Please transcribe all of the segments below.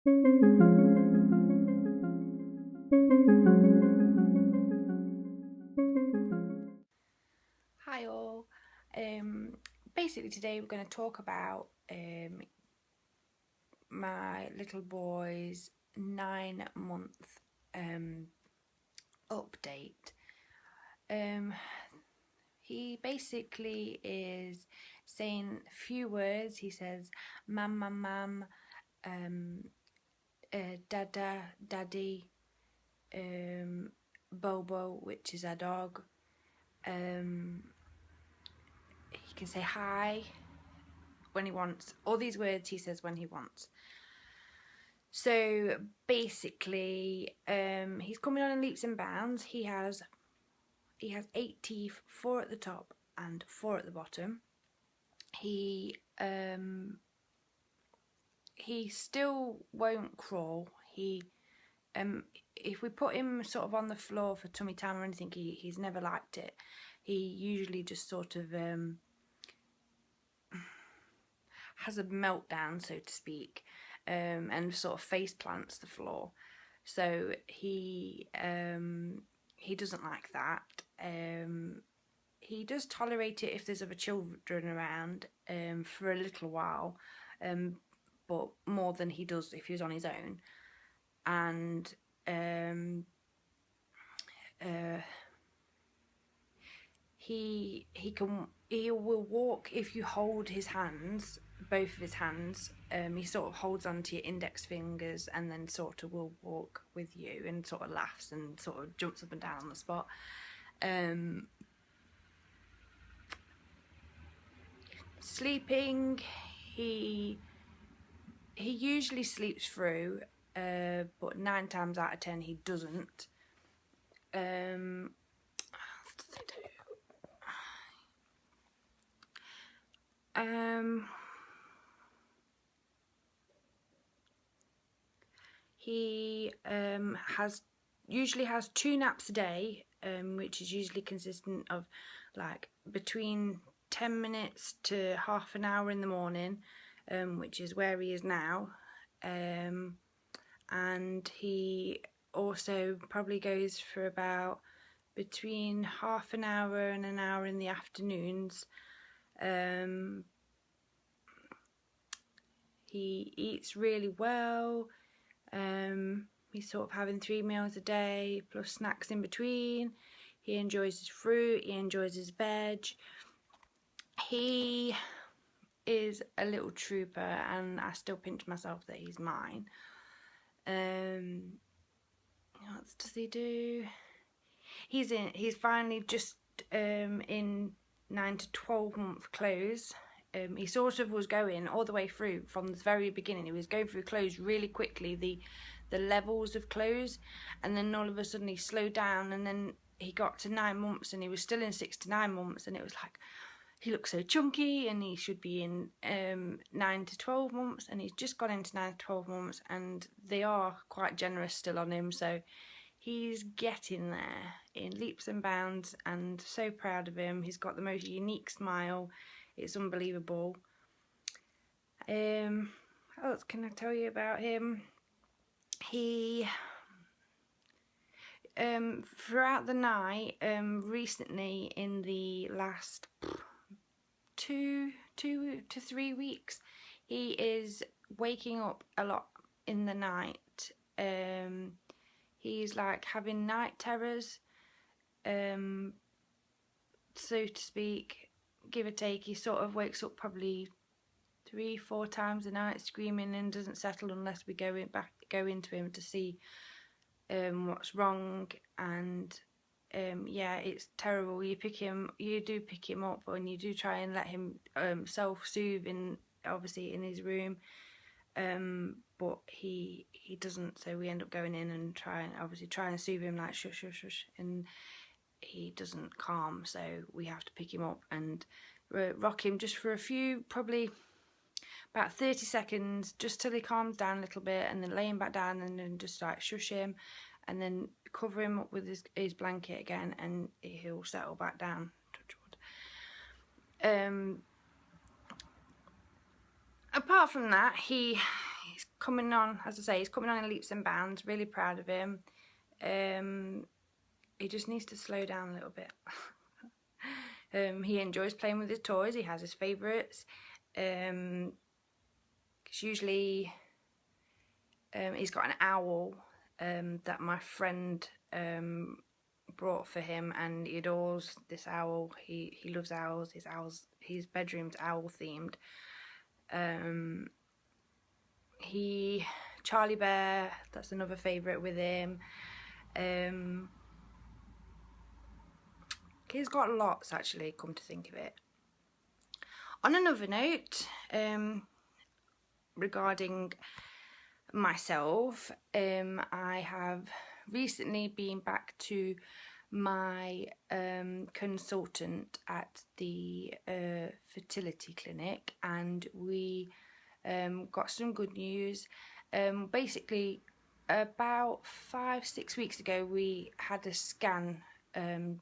Hi all. Basically today we're going to talk about my little boy's 9-month update. Um, he basically is saying a few words. He says mam mam mam, dada daddy, Bobo, which is our dog. He can say hi when he wants. All these words he says when he wants. So basically, he's coming on in leaps and bounds. He has 8 teeth, 4 at the top and 4 at the bottom. He still won't crawl. If we put him sort of on the floor for tummy time or anything, he's never liked it. He usually just sort of has a meltdown, so to speak, and sort of face plants the floor. So he doesn't like that. He does tolerate it if there's other children around for a little while, but more than he does if he was on his own. And he will walk if you hold his hands, both of his hands. He sort of holds onto your index fingers and then sort of will walk with you and sort of laughs and sort of jumps up and down on the spot. Sleeping, he usually sleeps through, but 9 times out of 10 he doesn't. He usually has 2 naps a day, which is usually consistent of like between 10 minutes to half an hour in the morning, which is where he is now. And he also probably goes for about between half an hour and an hour in the afternoons. He eats really well. He's sort of having 3 meals a day plus snacks in between. He enjoys his fruit, he enjoys his veg. He is a little trooper, and I still pinch myself that he's mine. What does he do? He's finally just in 9 to 12 month clothes. He sort of was going all the way through from the very beginning. He was going through clothes really quickly, the levels of clothes, and then all of a sudden he slowed down, and then he got to 9 months and he was still in 6 to 9 months, and it was like, he looks so chunky and he should be in 9 to 12 months, and he's just got into 9 to 12 months, and they are quite generous still on him, so he's getting there in leaps and bounds, and so proud of him. He's got the most unique smile. It's unbelievable. What else can I tell you about him? He throughout the night, recently in the last 2 to 3 weeks, he is waking up a lot in the night. He's like having night terrors, so to speak, give or take. He sort of wakes up probably 3-4 times a night screaming and doesn't settle unless we go into him to see what's wrong. And yeah, it's terrible. You do pick him up, and you do try and let him self-soothe obviously in his room, but he doesn't, so we end up going in and trying to soothe him, like shush shush shush, and he doesn't calm, so we have to pick him up and rock him just for a few, probably about 30 seconds, just till he calms down a little bit, and then lay him back down, and then just like shush him, and then cover him up with his blanket again, and he'll settle back down. Apart from that, he's coming on, as I say, he's coming on in leaps and bounds. Really proud of him. He just needs to slow down a little bit. He enjoys playing with his toys. He has his favourites. Usually he's got an owl that my friend brought for him, and he adores this owl. He loves owls. His bedroom's owl themed. Charlie Bear, that's another favourite with him. He's got lots, actually, come to think of it. On another note, regarding myself, I have recently been back to my consultant at the fertility clinic, and we got some good news. Basically, about 5-6 weeks ago, we had a scan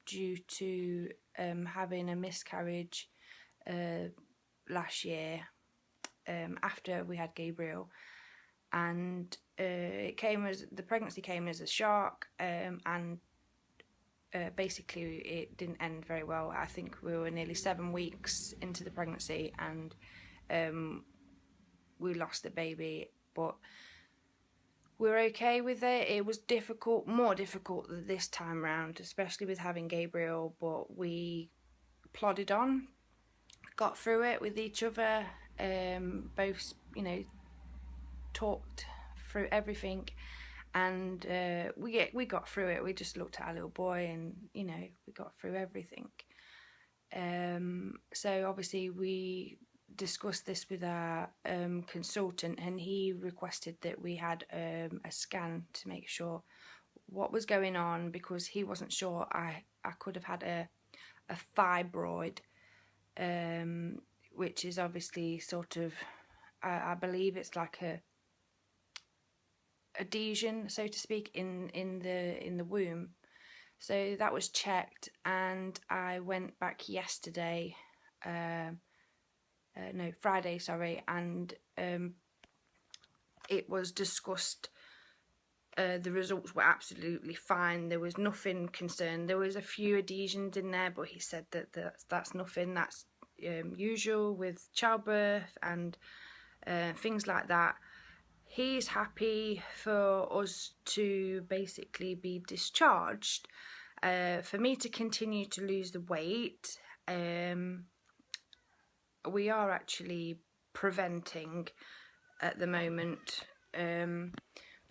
due to having a miscarriage last year, after we had Gabriel, and the pregnancy came as a shock, and basically it didn't end very well. I think we were nearly 7 weeks into the pregnancy, and we lost the baby, but we're okay with it. It was difficult, more difficult this time round, especially with having Gabriel, but we plodded on, got through it with each other, both, you know, talked through everything, and we got through it. We just looked at our little boy, and, you know, we got through everything. So obviously we discussed this with our consultant, and he requested that we had a scan to make sure what was going on, because he wasn't sure I could have had a fibroid, which is obviously sort of, I believe it's like a adhesion, so to speak, in the womb. So that was checked, and I went back yesterday, no, Friday, sorry, and it was discussed. The results were absolutely fine. There was nothing concerned. There was a few adhesions in there, but he said that that's nothing. That's usual with childbirth and things like that. He's happy for us to basically be discharged, for me to continue to lose the weight. We are actually preventing at the moment,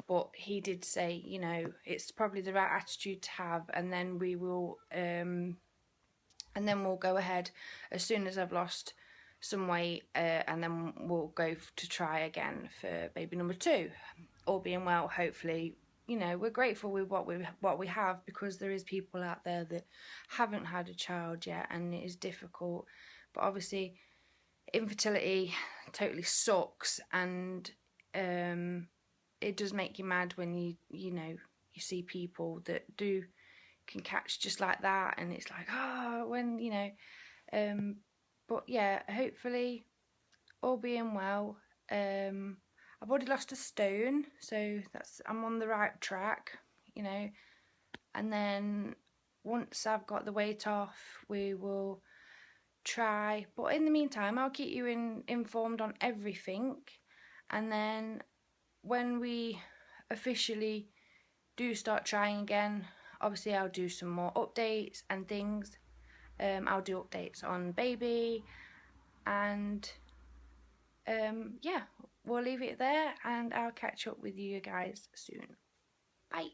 but he did say, you know, it's probably the right attitude to have, and then we will we'll go ahead as soon as I've lost some weight, and then we'll go to try again for baby number 2. All being well, hopefully. You know, we're grateful with what we have, because there is people out there that haven't had a child yet, and it is difficult. But obviously, infertility totally sucks, and it does make you mad when you know, you see people that can catch just like that, and it's like, oh, when, you know, but yeah, hopefully, all being well. I've already lost a stone, so I'm on the right track, you know. And then once I've got the weight off, we will try. But in the meantime, I'll keep you informed on everything. And then when we officially do start trying again, obviously I'll do some more updates and things. I'll do updates on baby, and yeah, we'll leave it there, and I'll catch up with you guys soon. Bye.